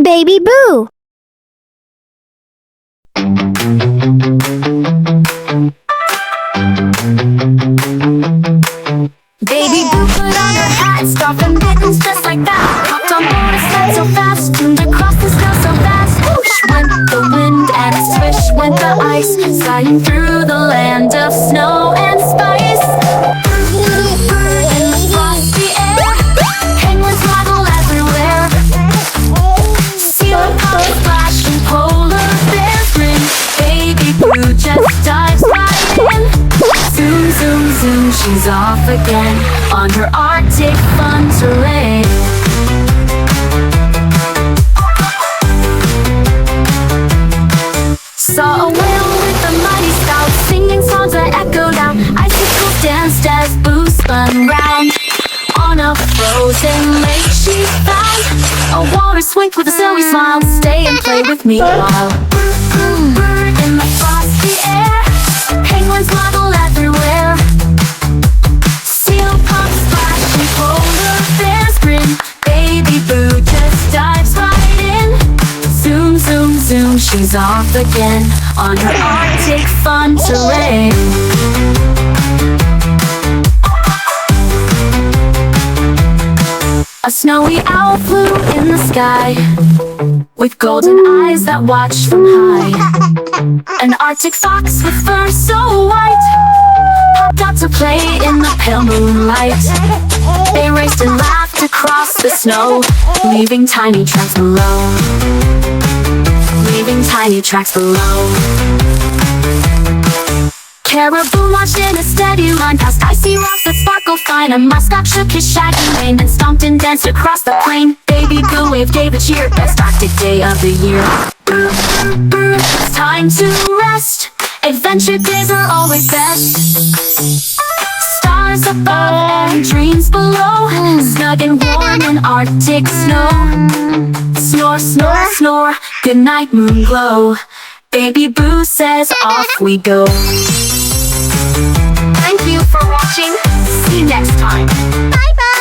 Baby Boo. Baby Boo put on her hat, scarf and mittens just like that. Hopped on board a sled so fast, tuned across the snow so fast. Whoosh went the wind and swish went the ice, flying through the land of snow and spice. Bird in the frosty air, penguins waddle everywhere. Seal pops splash and polar bears grin. Baby Boo just dives right in. Zoom, zoom, zoom, she's off again on her Arctic fun terrain. Saw a whale with a mighty spout, singing songs that echoed out. Icicles danced as Boo spun round. On a frozen lake she found a water swink with a silly smile. Stay and play with me a while. Bird in the frosty air, penguins waddle everywhere. Seal pop splash and polar bears grin. Baby Boo just dives right in. Zoom, zoom, zoom, she's off again on her Arctic fun terrain. A snowy owl flew in the sky with golden eyes that watched from high. An Arctic fox with fur so white popped out to play in the pale moonlight. They raced and laughed across the snow, leaving tiny tracks below. Leaving tiny tracks below. Caribou marched in a steady line past icy rocks that sparkle fine. A muskox shook his shaggy mane and stomped and danced across the plain. Baby Boo waved, gave a cheer, best Arctic day of the year. Boo, boo, it's time to rest. Adventure days are always best. Stars above and dreams below, snug and warm in Arctic snow. Snore, snore, snore, good night moon glow. Baby Boo says off we go. Thank you for watching. See you next time. Bye bye.